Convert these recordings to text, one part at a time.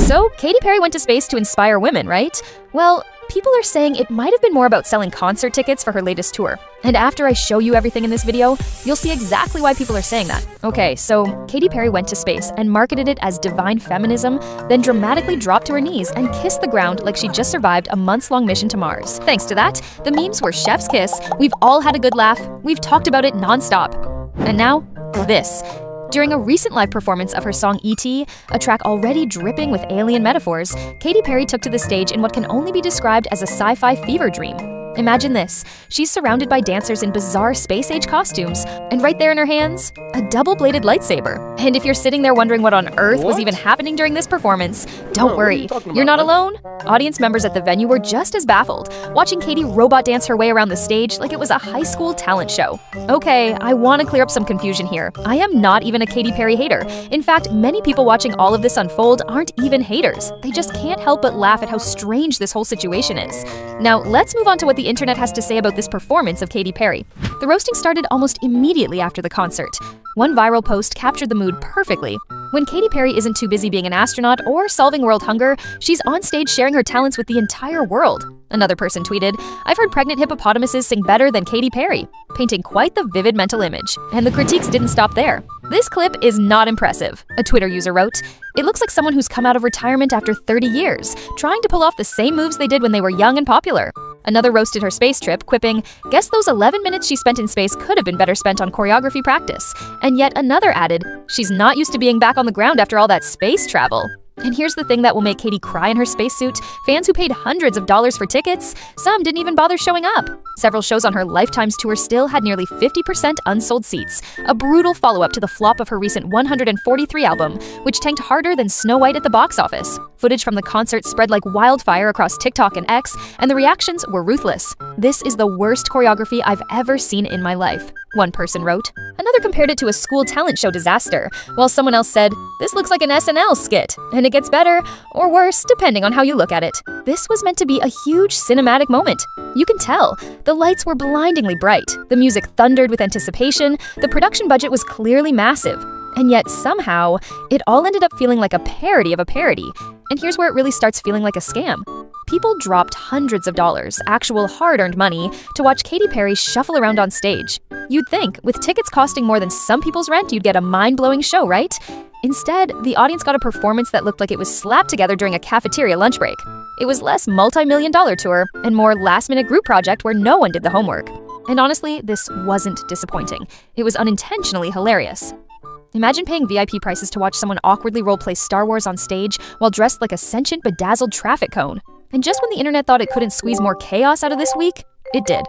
So, Katy Perry went to space to inspire women, right? Well, people are saying it might have been more about selling concert tickets for her latest tour. And after I show you everything in this video, you'll see exactly why people are saying that. Okay, so Katy Perry went to space and marketed it as divine feminism, then dramatically dropped to her knees and kissed the ground like she just survived a months-long mission to Mars. Thanks to that, the memes were chef's kiss, we've all had a good laugh, we've talked about it nonstop. And now, this. During a recent live performance of her song E.T., a track already dripping with alien metaphors, Katy Perry took to the stage in what can only be described as a sci-fi fever dream. Imagine this. She's surrounded by dancers in bizarre space-age costumes, and right there in her hands, a double-bladed lightsaber. And if you're sitting there wondering what on earth was even happening during this performance, don't worry, you're not alone. Audience members at the venue were just as baffled, watching Katy robot dance her way around the stage like it was a high school talent show. Okay, I want to clear up some confusion here. I am not even a Katy Perry hater. In fact, many people watching all of this unfold aren't even haters. They just can't help but laugh at how strange this whole situation is. Now, let's move on to what the internet has to say about this performance of Katy Perry. The roasting started almost immediately after the concert. One viral post captured the mood perfectly. When Katy Perry isn't too busy being an astronaut or solving world hunger, she's on stage sharing her talents with the entire world. Another person tweeted, "I've heard pregnant hippopotamuses sing better than Katy Perry," painting quite the vivid mental image. And the critiques didn't stop there. "This clip is not impressive," a Twitter user wrote. "It looks like someone who's come out of retirement after 30 years, trying to pull off the same moves they did when they were young and popular." Another roasted her space trip, quipping, "Guess those 11 minutes she spent in space could have been better spent on choreography practice." And yet another added, "She's not used to being back on the ground after all that space travel." And here's the thing that will make Katy cry in her spacesuit. Fans who paid hundreds of dollars for tickets, some didn't even bother showing up. Several shows on her Lifetime's tour still had nearly 50% unsold seats, a brutal follow-up to the flop of her recent 143 album, which tanked harder than Snow White at the box office. Footage from the concert spread like wildfire across TikTok and X, and the reactions were ruthless. "This is the worst choreography I've ever seen in my life," one person wrote. Another compared it to a school talent show disaster, while someone else said, "This looks like an SNL skit, and it gets better or worse depending on how you look at it." This was meant to be a huge cinematic moment. You can tell. The lights were blindingly bright, the music thundered with anticipation, the production budget was clearly massive. And yet somehow, it all ended up feeling like a parody of a parody. And here's where it really starts feeling like a scam. People dropped hundreds of dollars, actual hard-earned money, to watch Katy Perry shuffle around on stage. You'd think, with tickets costing more than some people's rent, you'd get a mind-blowing show, right? Instead, the audience got a performance that looked like it was slapped together during a cafeteria lunch break. It was less multi-million-dollar tour and more last-minute group project where no one did the homework. And honestly, this wasn't disappointing. It was unintentionally hilarious. Imagine paying VIP prices to watch someone awkwardly roleplay Star Wars on stage while dressed like a sentient, bedazzled traffic cone. And just when the internet thought it couldn't squeeze more chaos out of this week, it did.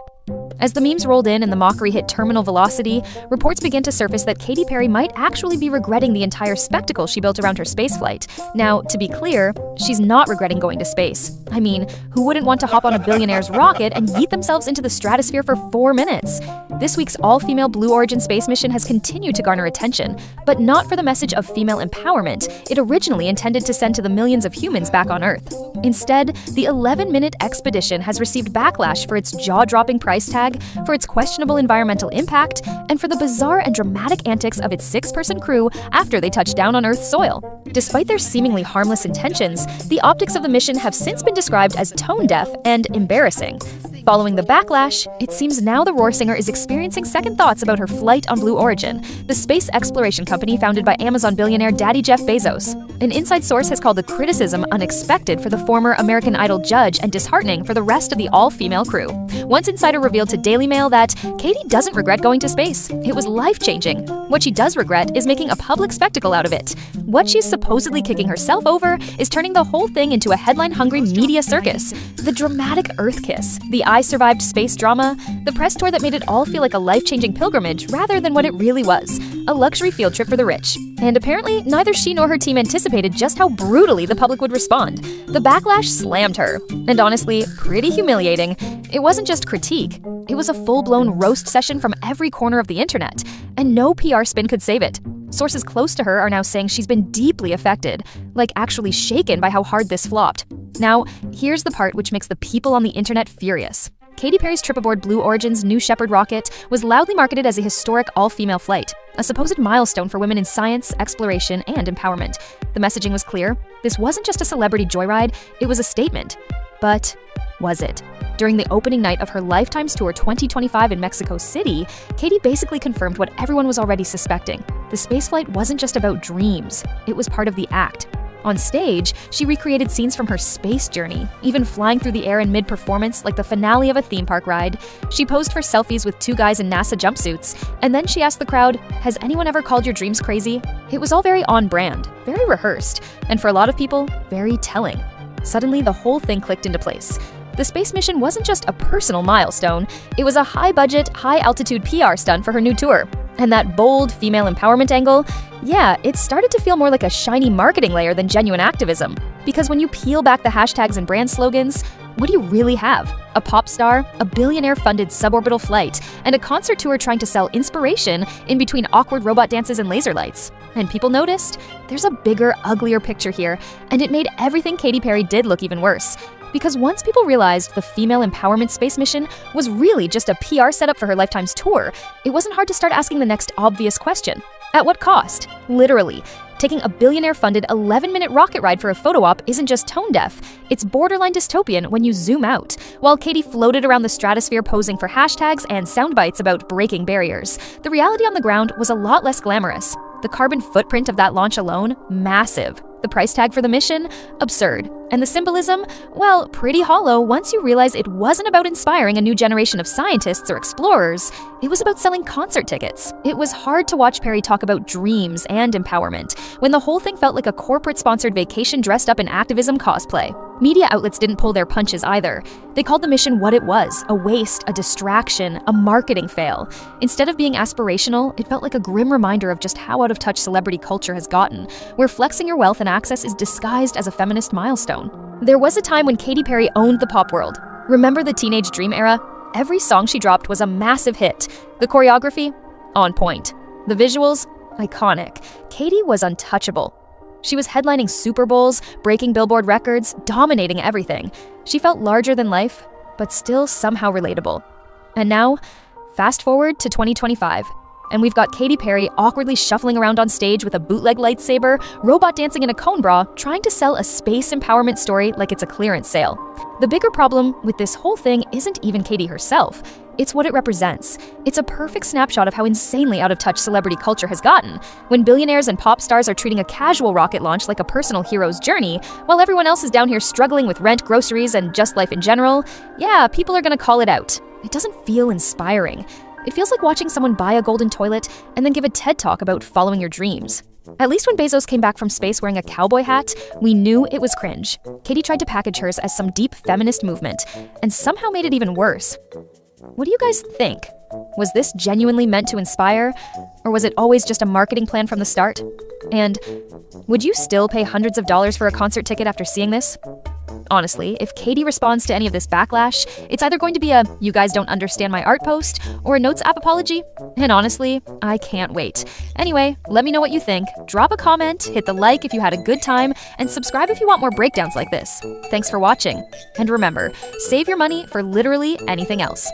As the memes rolled in and the mockery hit terminal velocity, reports began to surface that Katy Perry might actually be regretting the entire spectacle she built around her spaceflight. Now, to be clear, she's not regretting going to space. I mean, who wouldn't want to hop on a billionaire's rocket and yeet themselves into the stratosphere for 4 minutes? This week's all-female Blue Origin space mission has continued to garner attention, but not for the message of female empowerment it originally intended to send to the millions of humans back on Earth. Instead, the 11-minute expedition has received backlash for its jaw-dropping price tag, for its questionable environmental impact, and for the bizarre and dramatic antics of its 6-person crew after they touched down on Earth's soil. Despite their seemingly harmless intentions, the optics of the mission have since been described as tone-deaf and embarrassing. Following the backlash, it seems now the Roar singer is experiencing second thoughts about her flight on Blue Origin, the space exploration company founded by Amazon billionaire Daddy Jeff Bezos. An inside source has called the criticism unexpected for the former American Idol judge and disheartening for the rest of the all-female crew. Once insider revealed to Daily Mail that Katy doesn't regret going to space. It was life-changing. What she does regret is making a public spectacle out of it. What she's supposedly kicking herself over is turning the whole thing into a headline-hungry media circus. The dramatic Earth kiss, the I Survived space drama, the press tour that made it all feel like a life-changing pilgrimage rather than what it really was, a luxury field trip for the rich. And apparently, neither she nor her team anticipated just how brutally the public would respond. The backlash slammed her. And honestly, pretty humiliating. It wasn't just critique. It was a full-blown roast session from every corner of the internet. And no PR spin could save it. Sources close to her are now saying she's been deeply affected, like actually shaken by how hard this flopped. Now, here's the part which makes the people on the internet furious. Katy Perry's trip aboard Blue Origin's New Shepard rocket was loudly marketed as a historic all-female flight, a supposed milestone for women in science, exploration, and empowerment. The messaging was clear. This wasn't just a celebrity joyride, it was a statement. But was it? During the opening night of her Lifetimes Tour 2025 in Mexico City, Katy basically confirmed what everyone was already suspecting. The spaceflight wasn't just about dreams, it was part of the act. On stage, she recreated scenes from her space journey, even flying through the air in mid-performance like the finale of a theme park ride. She posed for selfies with two guys in NASA jumpsuits, and then she asked the crowd, "Has anyone ever called your dreams crazy?" It was all very on-brand, very rehearsed, and for a lot of people, very telling. Suddenly, the whole thing clicked into place. The space mission wasn't just a personal milestone, it was a high-budget, high-altitude PR stunt for her new tour. And that bold female empowerment angle, yeah, it started to feel more like a shiny marketing layer than genuine activism. Because when you peel back the hashtags and brand slogans, what do you really have? A pop star, a billionaire-funded suborbital flight, and a concert tour trying to sell inspiration in between awkward robot dances and laser lights. And people noticed, there's a bigger, uglier picture here, and it made everything Katy Perry did look even worse. Because once people realized the female empowerment space mission was really just a PR setup for her Lifetime's tour, it wasn't hard to start asking the next obvious question. At what cost? Literally. Taking a billionaire-funded 11-minute rocket ride for a photo op isn't just tone-deaf, it's borderline dystopian when you zoom out. While Katy floated around the stratosphere posing for hashtags and soundbites about breaking barriers, the reality on the ground was a lot less glamorous. The carbon footprint of that launch alone, massive. The price tag for the mission, absurd. And the symbolism, well, pretty hollow once you realize it wasn't about inspiring a new generation of scientists or explorers, it was about selling concert tickets. It was hard to watch Perry talk about dreams and empowerment, when the whole thing felt like a corporate-sponsored vacation dressed up in activism cosplay. Media outlets didn't pull their punches either. They called the mission what it was, a waste, a distraction, a marketing fail. Instead of being aspirational, it felt like a grim reminder of just how out of touch celebrity culture has gotten, where flexing your wealth and access is disguised as a feminist milestone. There was a time when Katy Perry owned the pop world. Remember the Teenage Dream era? Every song she dropped was a massive hit. The choreography? On point. The visuals? Iconic. Katy was untouchable. She was headlining Super Bowls, breaking Billboard records, dominating everything. She felt larger than life, but still somehow relatable. And now, fast forward to 2025. And we've got Katy Perry awkwardly shuffling around on stage with a bootleg lightsaber, robot dancing in a cone bra, trying to sell a space empowerment story like it's a clearance sale. The bigger problem with this whole thing isn't even Katy herself. It's what it represents. It's a perfect snapshot of how insanely out of touch celebrity culture has gotten. When billionaires and pop stars are treating a casual rocket launch like a personal hero's journey, while everyone else is down here struggling with rent, groceries, and just life in general, yeah, people are gonna call it out. It doesn't feel inspiring. It feels like watching someone buy a golden toilet and then give a TED talk about following your dreams. At least when Bezos came back from space wearing a cowboy hat, we knew it was cringe. Katy tried to package hers as some deep feminist movement, and somehow made it even worse. What do you guys think? Was this genuinely meant to inspire, or was it always just a marketing plan from the start? And would you still pay hundreds of dollars for a concert ticket after seeing this? Honestly, if Katy responds to any of this backlash, it's either going to be a "you guys don't understand my art" post or a Notes app apology. And honestly, I can't wait. Anyway, let me know what you think. Drop a comment, hit the like if you had a good time, and subscribe if you want more breakdowns like this. Thanks for watching. And remember, save your money for literally anything else.